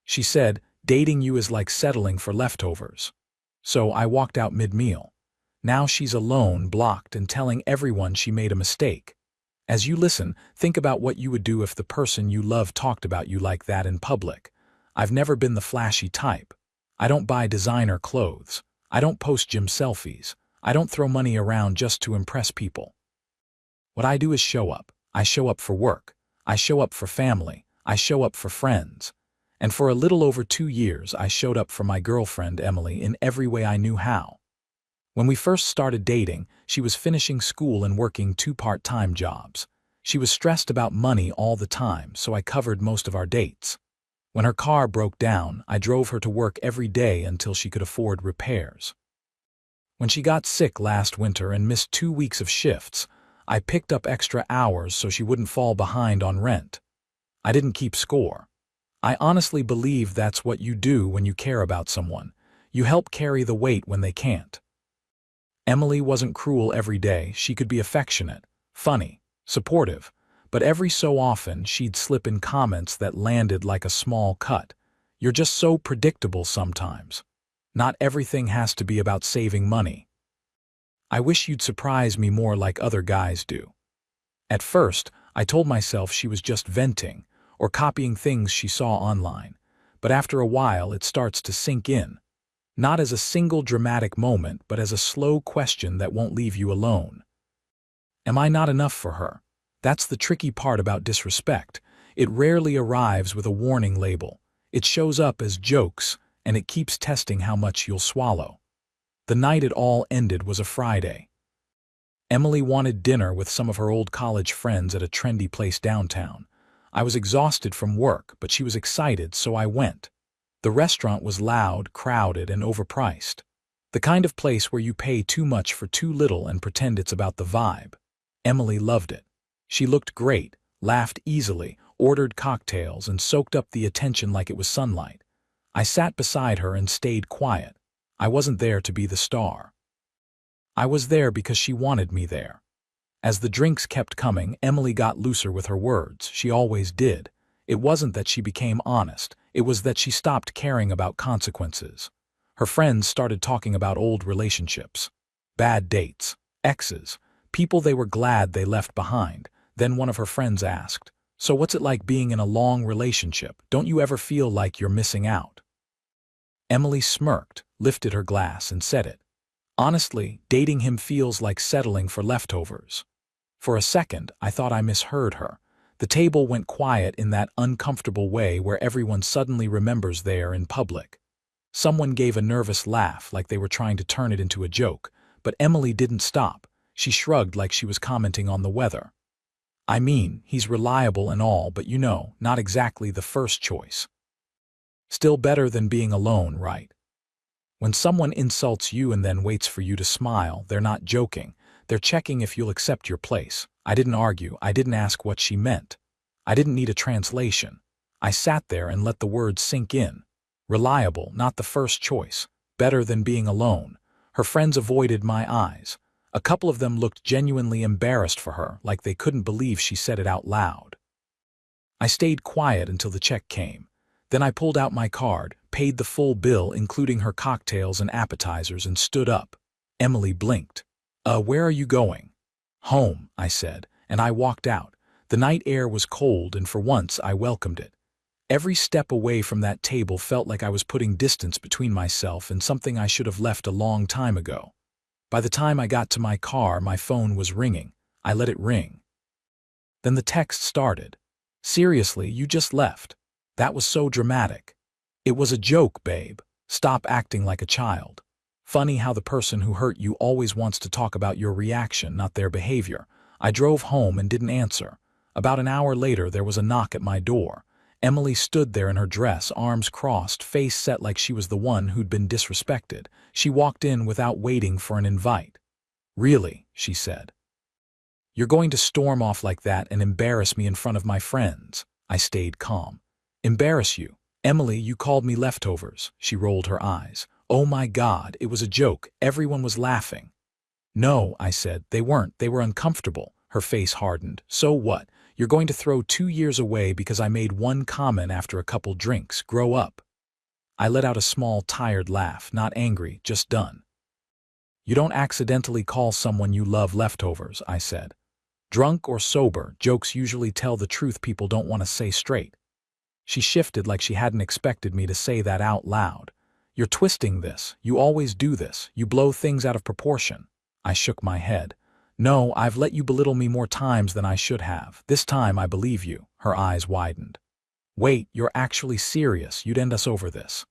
She said, dating you is like settling for leftovers. So I walked out mid-meal. Now she's alone, blocked, and telling everyone she made a mistake. As you listen, think about what you would do if the person you love talked about you like that in public. I've never been the flashy type. I don't buy designer clothes. I don't post gym selfies. I don't throw money around just to impress people. What I do is show up. I show up for work. I show up for family. I show up for friends. And for a little over 2 years, I showed up for my girlfriend, Emily, in every way I knew how. When we first started dating, she was finishing school and working 2 part-time jobs. She was stressed about money all the time, so I covered most of our dates. When her car broke down, I drove her to work every day until she could afford repairs. When she got sick last winter and missed 2 weeks of shifts, I picked up extra hours so she wouldn't fall behind on rent. I didn't keep score. I honestly believe that's what you do when you care about someone. You help carry the weight when they can't. Emily wasn't cruel every day. She could be affectionate, funny, supportive, but every so often she'd slip in comments that landed like a small cut. You're just so predictable sometimes. Not everything has to be about saving money. I wish you'd surprise me more like other guys do. At first, I told myself she was just venting or copying things she saw online, but after a while it starts to sink in. Not as a single dramatic moment, but as a slow question that won't leave you alone. Am I not enough for her? That's the tricky part about disrespect. It rarely arrives with a warning label. It shows up as jokes, and it keeps testing how much you'll swallow. The night it all ended was a Friday. Emily wanted dinner with some of her old college friends at a trendy place downtown. I was exhausted from work, but she was excited, so I went. The restaurant was loud, crowded, and overpriced. The kind of place where you pay too much for too little and pretend it's about the vibe. Emily loved it. She looked great, laughed easily, ordered cocktails, and soaked up the attention like it was sunlight. I sat beside her and stayed quiet. I wasn't there to be the star. I was there because she wanted me there. As the drinks kept coming, Emily got looser with her words. She always did. It wasn't that she became honest. It was that she stopped caring about consequences. Her friends started talking about old relationships, bad dates, exes, people they were glad they left behind. Then one of her friends asked, "So what's it like being in a long relationship? Don't you ever feel like you're missing out?" Emily smirked, lifted her glass, and said it. Honestly, dating him feels like settling for leftovers. For a second, I thought I misheard her. The table went quiet in that uncomfortable way where everyone suddenly remembers they're in public. Someone gave a nervous laugh like they were trying to turn it into a joke, but Emily didn't stop. She shrugged like she was commenting on the weather. I mean, he's reliable and all, but not exactly the first choice. Still better than being alone, right? When someone insults you and then waits for you to smile, they're not joking. They're checking if you'll accept your place. I didn't argue. I didn't ask what she meant. I didn't need a translation. I sat there and let the words sink in. Reliable, not the first choice. Better than being alone. Her friends avoided my eyes. A couple of them looked genuinely embarrassed for her, like they couldn't believe she said it out loud. I stayed quiet until the check came. Then I pulled out my card, paid the full bill including her cocktails and appetizers, and stood up. Emily blinked. Where are you going?" "Home," I said, and I walked out. The night air was cold, and for once I welcomed it. Every step away from that table felt like I was putting distance between myself and something I should have left a long time ago. By the time I got to my car, my phone was ringing. I let it ring. Then the text started. "Seriously, you just left. That was so dramatic." "It was a joke, babe. Stop acting like a child." Funny how the person who hurt you always wants to talk about your reaction, not their behavior. I drove home and didn't answer. About an hour later, there was a knock at my door. Emily stood there in her dress, arms crossed, face set like she was the one who'd been disrespected. She walked in without waiting for an invite. "Really?" she said. "You're going to storm off like that and embarrass me in front of my friends?" I stayed calm. "Embarrass you? Emily, you called me leftovers." She rolled her eyes. "Oh my God, it was a joke. Everyone was laughing." "No," I said, "they weren't. They were uncomfortable." Her face hardened. "So what? You're going to throw 2 years away because I made one comment after a couple drinks. Grow up." I let out a small, tired laugh, not angry, just done. "You don't accidentally call someone you love leftovers," I said. "Drunk or sober, jokes usually tell the truth people don't want to say straight." She shifted like she hadn't expected me to say that out loud. "You're twisting this. You always do this. You blow things out of proportion." I shook my head. "No, I've let you belittle me more times than I should have. This time I believe you." Her eyes widened. "Wait, you're actually serious? You'd end us over this?"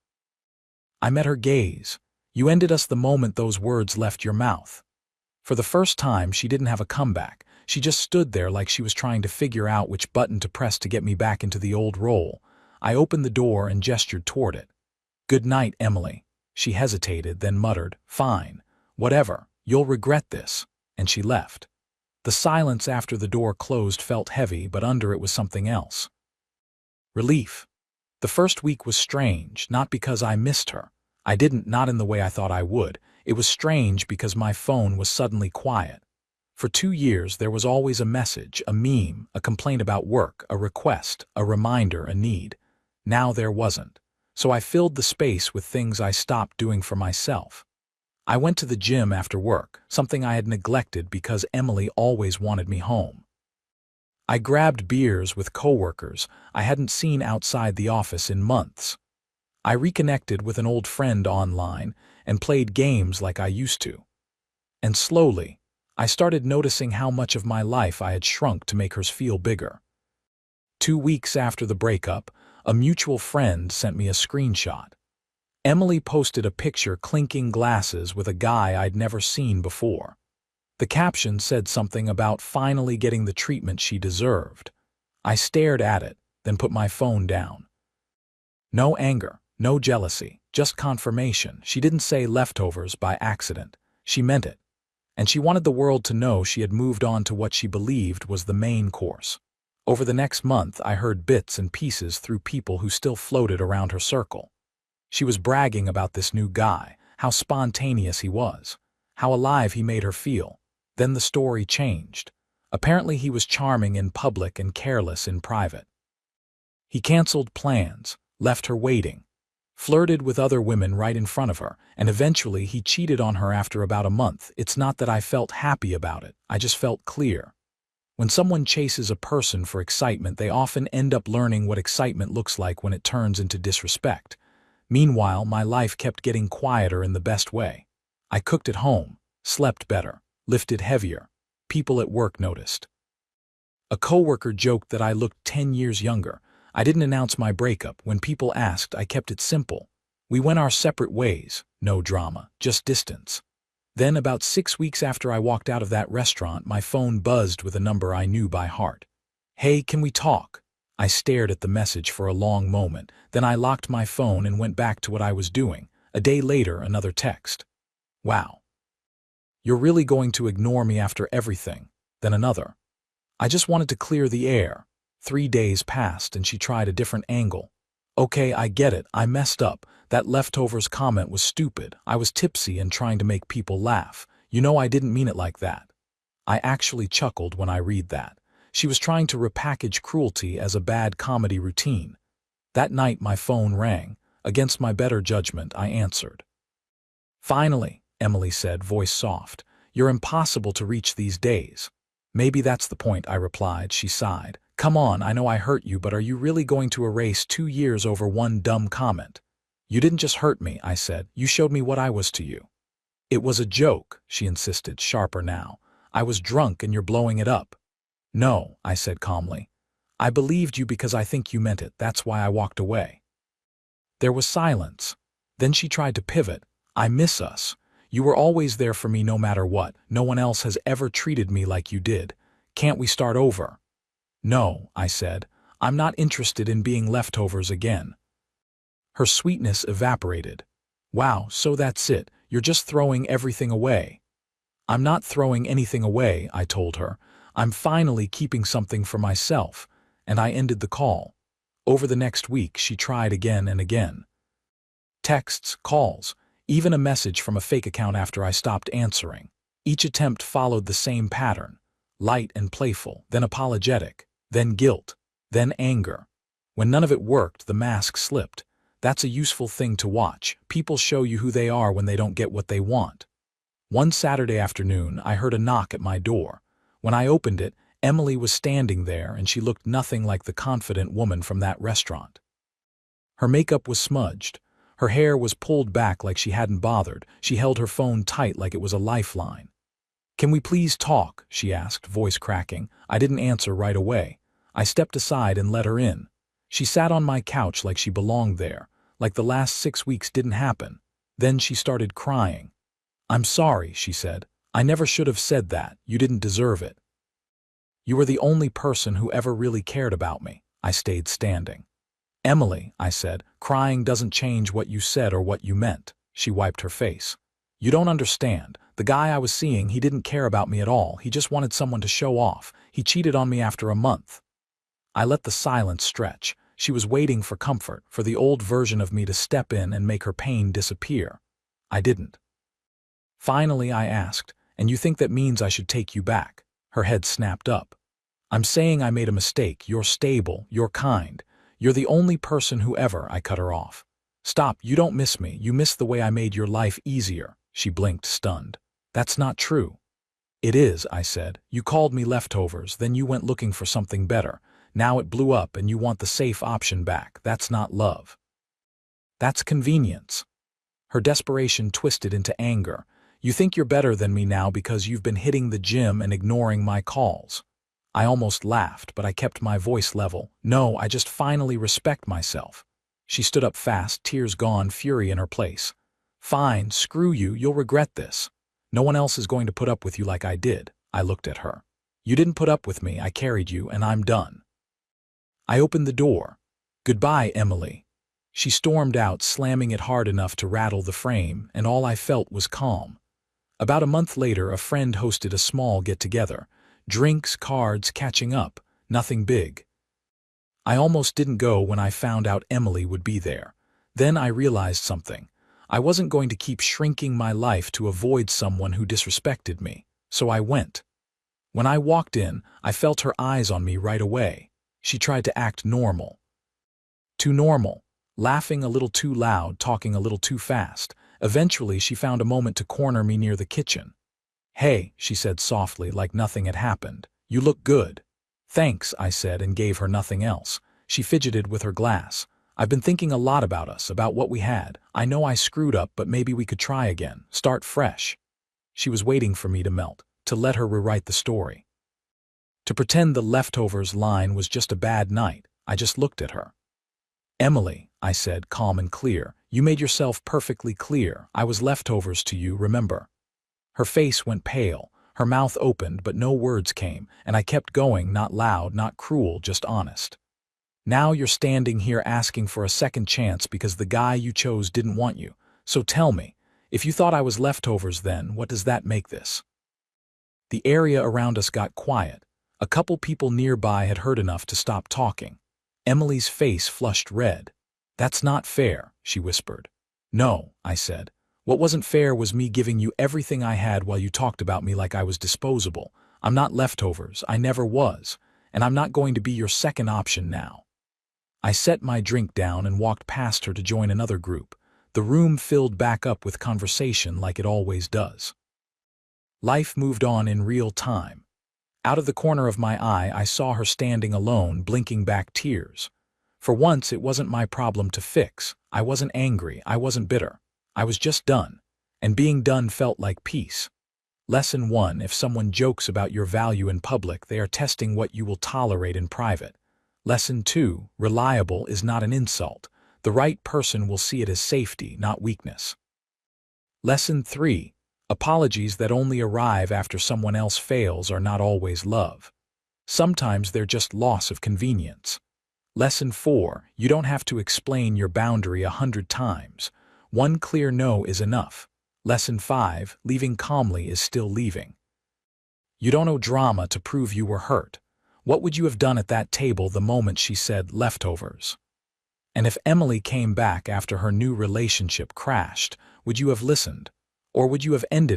I met her gaze. "You ended us the moment those words left your mouth." For the first time, she didn't have a comeback. She just stood there like she was trying to figure out which button to press to get me back into the old role. I opened the door and gestured toward it. "Good night, Emily." She hesitated, then muttered, "Fine. Whatever. You'll regret this." And she left. The silence after the door closed felt heavy, but under it was something else. Relief. The first week was strange, not because I missed her. I didn't, not in the way I thought I would. It was strange because my phone was suddenly quiet. For 2 years, there was always a message, a meme, a complaint about work, a request, a reminder, a need. Now there wasn't. So I filled the space with things I stopped doing for myself. I went to the gym after work, something I had neglected because Emily always wanted me home. I grabbed beers with coworkers I hadn't seen outside the office in months. I reconnected with an old friend online and played games like I used to. And slowly, I started noticing how much of my life I had shrunk to make hers feel bigger. 2 weeks after the breakup, a mutual friend sent me a screenshot. Emily posted a picture clinking glasses with a guy I'd never seen before. The caption said something about finally getting the treatment she deserved. I stared at it, then put my phone down. No anger, no jealousy, just confirmation. She didn't say leftovers by accident. She meant it. And she wanted the world to know she had moved on to what she believed was the main course. Over the next month, I heard bits and pieces through people who still floated around her circle. She was bragging about this new guy, how spontaneous he was, how alive he made her feel. Then the story changed. Apparently he was charming in public and careless in private. He canceled plans, left her waiting, flirted with other women right in front of her, and eventually he cheated on her after about a month. It's not that I felt happy about it, I just felt clear. When someone chases a person for excitement, they often end up learning what excitement looks like when it turns into disrespect. Meanwhile, my life kept getting quieter in the best way. I cooked at home, slept better, lifted heavier. People at work noticed. A coworker joked that I looked 10 years younger. I didn't announce my breakup. When people asked, I kept it simple. We went our separate ways. No drama, just distance. Then, about 6 weeks after I walked out of that restaurant, my phone buzzed with a number I knew by heart. "Hey, can we talk?" I stared at the message for a long moment. Then I locked my phone and went back to what I was doing. A day later, another text. "Wow. You're really going to ignore me after everything?" Then another. "I just wanted to clear the air." 3 days passed and she tried a different angle. "Okay, I get it. I messed up. That leftovers comment was stupid. I was tipsy and trying to make people laugh. You know I didn't mean it like that." I actually chuckled when I read that. She was trying to repackage cruelty as a bad comedy routine. That night my phone rang. Against my better judgment, I answered. "Finally," Emily said, voice soft. "You're impossible to reach these days." "Maybe that's the point," I replied. She sighed. "Come on, I know I hurt you, but are you really going to erase 2 years over one dumb comment?" "You didn't just hurt me," I said. "You showed me what I was to you." "It was a joke," she insisted, sharper now. "I was drunk and you're blowing it up." "No," I said calmly. "I believed you because I think you meant it. That's why I walked away." There was silence. Then she tried to pivot. "I miss us. You were always there for me no matter what. No one else has ever treated me like you did. Can't we start over?" "No," I said. "I'm not interested in being leftovers again." Her sweetness evaporated. "Wow, so that's it. You're just throwing everything away." "I'm not throwing anything away," I told her. "I'm finally keeping something for myself." And I ended the call. Over the next week, she tried again and again. Texts, calls, even a message from a fake account after I stopped answering. Each attempt followed the same pattern. Light and playful, then apologetic, then guilt, then anger. When none of it worked, the mask slipped. That's a useful thing to watch. People show you who they are when they don't get what they want. One Saturday afternoon, I heard a knock at my door. When I opened it, Emily was standing there, and she looked nothing like the confident woman from that restaurant. Her makeup was smudged. Her hair was pulled back like she hadn't bothered. She held her phone tight like it was a lifeline. "Can we please talk?" she asked, voice cracking. I didn't answer right away. I stepped aside and let her in. She sat on my couch like she belonged there, like the last 6 weeks didn't happen. Then she started crying. "I'm sorry," she said. "I never should have said that. You didn't deserve it." "You were the only person who ever really cared about me." I stayed standing. "Emily," I said, "crying doesn't change what you said or what you meant." She wiped her face. "You don't understand. The guy I was seeing, he didn't care about me at all. He just wanted someone to show off. He cheated on me after a month." I let the silence stretch. She was waiting for comfort, for the old version of me to step in and make her pain disappear. I didn't. Finally, I asked, "And you think that means I should take you back?" Her head snapped up. "I'm saying I made a mistake. You're stable. You're kind. You're the only person who ever," I cut her off. "Stop, you don't miss me. You miss the way I made your life easier." She blinked, stunned. "That's not true." "It is," I said. "You called me leftovers, then you went looking for something better. Now it blew up and you want the safe option back. That's not love. That's convenience." Her desperation twisted into anger. "You think you're better than me now because you've been hitting the gym and ignoring my calls." I almost laughed, but I kept my voice level. "No, I just finally respect myself." She stood up fast, tears gone, fury in her place. "Fine, screw you, you'll regret this. No one else is going to put up with you like I did." I looked at her. "You didn't put up with me, I carried you, and I'm done." I opened the door. "Goodbye, Emily." She stormed out, slamming it hard enough to rattle the frame, and all I felt was calm. About a month later, a friend hosted a small get-together. Drinks, cards, catching up. Nothing big. I almost didn't go when I found out Emily would be there. Then I realized something. I wasn't going to keep shrinking my life to avoid someone who disrespected me, so I went. When I walked in, I felt her eyes on me right away. She tried to act normal. Too normal. Laughing a little too loud, talking a little too fast. Eventually, she found a moment to corner me near the kitchen. "Hey," she said softly, like nothing had happened. "You look good." "Thanks," I said, and gave her nothing else. She fidgeted with her glass. "I've been thinking a lot about us, about what we had. I know I screwed up, but maybe we could try again, start fresh." She was waiting for me to melt, to let her rewrite the story. To pretend the leftovers line was just a bad night, I just looked at her. "Emily," I said, calm and clear, "you made yourself perfectly clear. I was leftovers to you, remember?" Her face went pale, her mouth opened, but no words came, and I kept going, not loud, not cruel, just honest. "Now you're standing here asking for a second chance because the guy you chose didn't want you. So tell me, if you thought I was leftovers then, what does that make this?" The area around us got quiet. A couple people nearby had heard enough to stop talking. Emily's face flushed red. "That's not fair," she whispered. "No," I said. "What wasn't fair was me giving you everything I had while you talked about me like I was disposable. I'm not leftovers, I never was, and I'm not going to be your second option now." I set my drink down and walked past her to join another group. The room filled back up with conversation like it always does. Life moved on in real time. Out of the corner of my eye, I saw her standing alone, blinking back tears. For once, it wasn't my problem to fix. I wasn't angry, I wasn't bitter. I was just done, and being done felt like peace. Lesson 1: if someone jokes about your value in public, they are testing what you will tolerate in private. Lesson 2: reliable is not an insult. The right person will see it as safety, not weakness. Lesson 3: apologies that only arrive after someone else fails are not always love. Sometimes they're just loss of convenience. Lesson 4: you don't have to explain your boundary 100 times. One clear no is enough. Lesson 5: leaving calmly is still leaving. You don't owe drama to prove you were hurt. What would you have done at that table the moment she said leftovers? And if Emily came back after her new relationship crashed, would you have listened? Or would you have ended